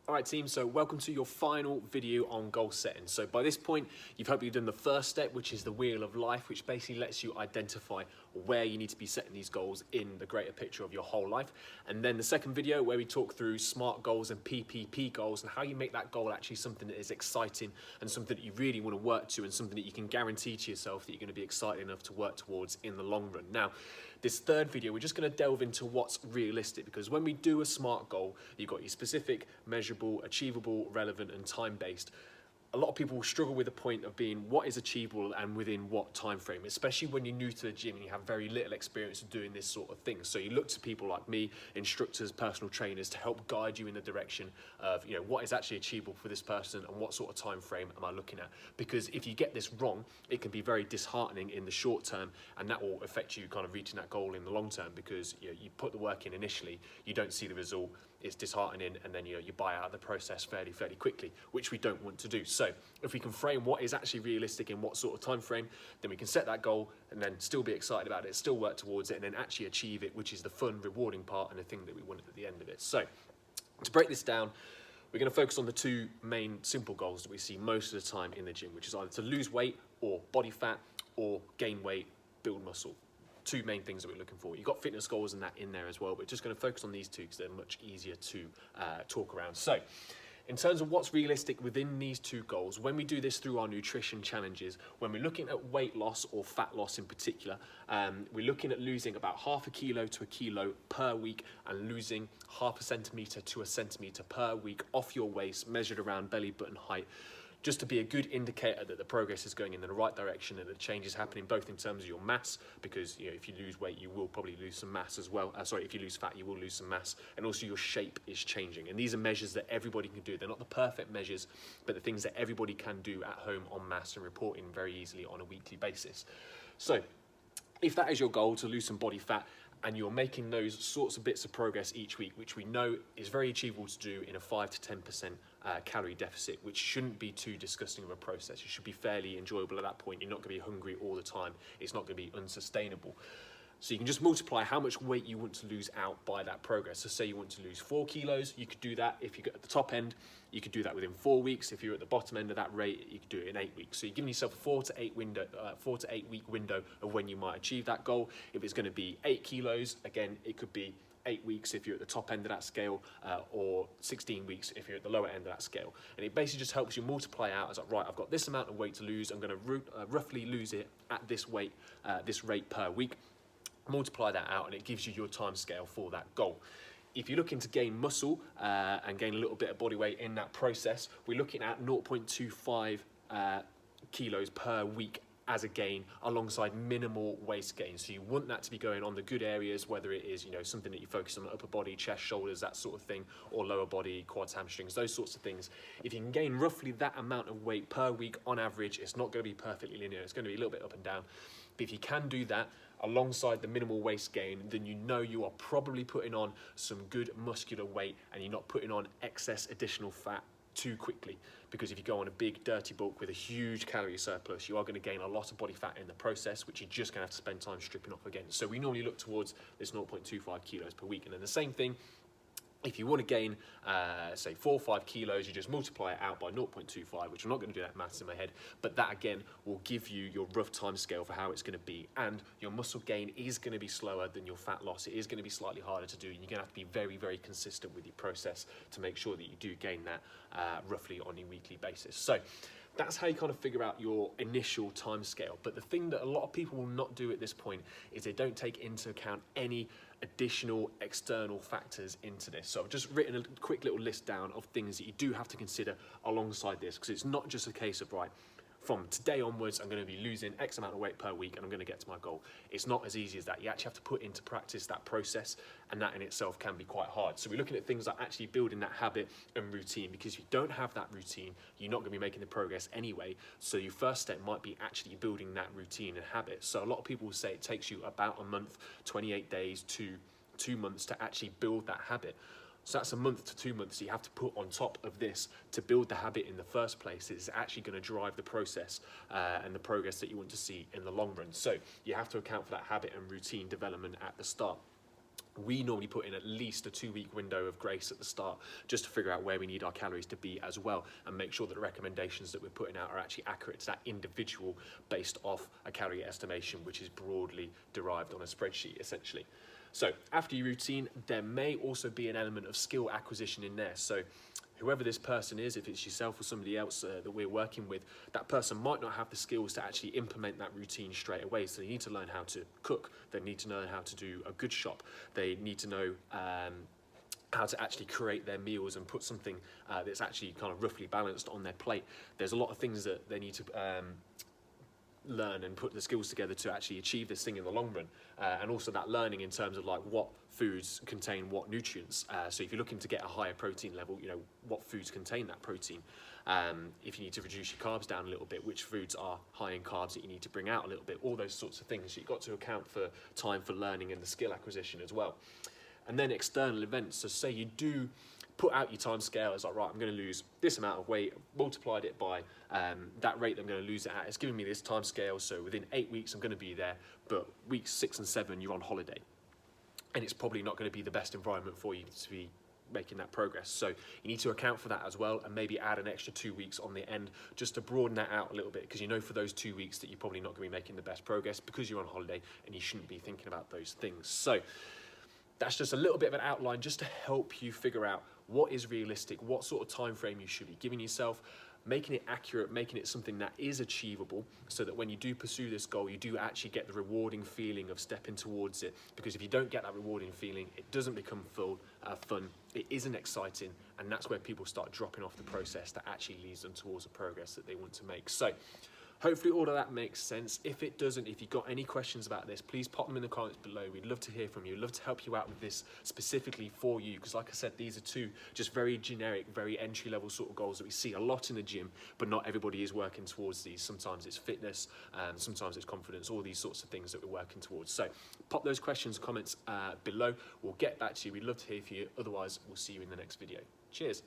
Alright team, so welcome to your final video on goal setting. So by this point, you've hopefully done the first step, which is the wheel of life, which basically lets you identify where you need to be setting these goals in the greater picture of your whole life. And then the second video where we talk through SMART goals and PPP goals and how you make that goal actually something that is exciting and something that you really want to work to and something that you can guarantee to yourself that you're going to be excited enough to work towards in the long run. Now, this third video, we're just going to delve into what's realistic, because when we do a SMART goal, you've got your specific, measurable, achievable, relevant, and time-based. A lot of people struggle with the point of being what is achievable and within what time frame, especially when you're new to the gym and you have very little experience of doing this sort of thing. So you look to people like me, instructors, personal trainers, to help guide you in the direction of, you know, what is actually achievable for this person and what sort of time frame am I looking at. Because if you get this wrong, it can be very disheartening in the short term, and that will affect you kind of reaching that goal in the long term, because you put the work in initially, you don't see the result, it's disheartening, and then you buy out of the process fairly quickly, which we don't want to do. So if we can frame what is actually realistic in what sort of time frame, then we can set that goal and then still be excited about it, still work towards it, and then actually achieve it, which is the fun, rewarding part and the thing that we want at the end of it. So to break this down, we're going to focus on the two main simple goals that we see most of the time in the gym, which is either to lose weight or body fat, or gain weight, build muscle. Two main things that we're looking for. You've got fitness goals and that in there as well, but just going to focus on these two because they're much easier to talk around. So in terms of what's realistic within these two goals, when we do this through our nutrition challenges, when we're looking at weight loss or fat loss in particular, we're looking at losing about 0.5 kilo to 1 kilo per week and losing 0.5 centimetre to 1 centimetre per week off your waist, measured around belly button height, just to be a good indicator that the progress is going in the right direction and the change is happening both in terms of your mass, because if you lose weight, you will probably lose some mass as well. If you lose fat, you will lose some mass, and also your shape is changing. And these are measures that everybody can do. They're not the perfect measures, but the things that everybody can do at home en masse and reporting very easily on a weekly basis. So if that is your goal, to lose some body fat, and you're making those sorts of bits of progress each week, which we know is very achievable to do in a 5 to 10% calorie deficit, which shouldn't be too disgusting of a process. It should be fairly enjoyable at that point. You're not going to be hungry all the time. It's not going to be unsustainable. So you can just multiply how much weight you want to lose out by that progress. So say you want to lose 4 kilos, you could do that. If you get at the top end, you could do that within 4 weeks. If you're at the bottom end of that rate, you could do it in 8 weeks. So you're giving yourself a 4 to 8 week window of when you might achieve that goal. If it's going to be 8 kilos, again, it could be 8 weeks if you're at the top end of that scale, or 16 weeks if you're at the lower end of that scale. And it basically just helps you multiply out as like, right, I've got this amount of weight to lose. I'm going to roughly lose it at this weight, this rate per week. Multiply that out and it gives you your time scale for that goal. If you're looking to gain muscle and gain a little bit of body weight in that process, we're looking at 0.25 kilos per week as a gain, alongside minimal waist gain. So you want that to be going on the good areas, whether it is something that you focus on, upper body, chest, shoulders, that sort of thing, or lower body, quads, hamstrings, those sorts of things. If you can gain roughly that amount of weight per week on average, it's not going to be perfectly linear, it's going to be a little bit up and down. But if you can do that alongside the minimal waist gain, then you are probably putting on some good muscular weight and you're not putting on excess additional fat too quickly. Because if you go on a big dirty bulk with a huge calorie surplus, you are going to gain a lot of body fat in the process, which you're just going to have to spend time stripping off again. So we normally look towards this 0.25 kilos per week. And then the same thing, if you want to gain, say 4 or 5 kilos, you just multiply it out by 0.25, which I'm not going to do that maths in my head, but that again will give you your rough time scale for how it's going to be. And your muscle gain is going to be slower than your fat loss. It is going to be slightly harder to do. And you're going to have to be very consistent with your process to make sure that you do gain that roughly on a weekly basis. So that's how you kind of figure out your initial time scale. But the thing that a lot of people will not do at this point is they don't take into account any additional external factors into this. So I've just written a quick little list down of things that you do have to consider alongside this, because it's not just a case of, right, from today onwards, I'm going to be losing X amount of weight per week and I'm going to get to my goal. It's not as easy as that. You actually have to put into practice that process, and that in itself can be quite hard. So we're looking at things like actually building that habit and routine, because if you don't have that routine, you're not going to be making the progress anyway. So your first step might be actually building that routine and habit. So a lot of people will say it takes you about a month, 28 days to 2 months to actually build that habit. So that's a month to 2 months you have to put on top of this to build the habit in the first place. It's actually going to drive the process and the progress that you want to see in the long run. So you have to account for that habit and routine development at the start. we normally put in at least a 2-week window of grace at the start just to figure out where we need our calories to be as well, and make sure that the recommendations that we're putting out are actually accurate to that individual based off a calorie estimation, which is broadly derived on a spreadsheet essentially. So after your routine, there may also be an element of skill acquisition in there. So whoever this person is, if it's yourself or somebody else that we're working with, that person might not have the skills to actually implement that routine straight away. So they need to learn how to cook, they need to know how to do a good shop, they need to know how to actually create their meals and put something that's actually kind of roughly balanced on their plate. There's a lot of things that they need to learn and put the skills together to actually achieve this thing in the long run, and also that learning in terms of like what foods contain what nutrients. So if you're looking to get a higher protein level, you know, what foods contain that protein. If you need to reduce your carbs down a little bit, which foods are high in carbs that you need to bring out a little bit, all those sorts of things. So you've got to account for time for learning and the skill acquisition as well. And then external events. So say you do put out your time scale as like, right, I'm going to lose this amount of weight, multiplied it by that rate that I'm going to lose it at. It's giving me this time scale, so within 8 weeks I'm going to be there, but weeks 6 and 7 you're on holiday. And it's probably not going to be the best environment for you to be making that progress. So you need to account for that as well, and maybe add an extra 2 weeks on the end just to broaden that out a little bit, because you know for those 2 weeks that you're probably not going to be making the best progress because you're on holiday and you shouldn't be thinking about those things. So that's just a little bit of an outline just to help you figure out what is realistic, what sort of time frame you should be giving yourself, making it accurate, making it something that is achievable, so that when you do pursue this goal, you do actually get the rewarding feeling of stepping towards it. Because if you don't get that rewarding feeling, it doesn't become fun, it isn't exciting, and that's where people start dropping off the process that actually leads them towards the progress that they want to make. So hopefully all of that makes sense. If it doesn't, if you've got any questions about this, please pop them in the comments below. We'd love to hear from you. We'd love to help you out with this specifically for you, because like I said, these are two just very generic, very entry-level sort of goals that we see a lot in the gym, but not everybody is working towards these. Sometimes it's fitness, sometimes it's confidence, all these sorts of things that we're working towards. So pop those questions, comments below. We'll get back to you. We'd love to hear from you. Otherwise, we'll see you in the next video. Cheers.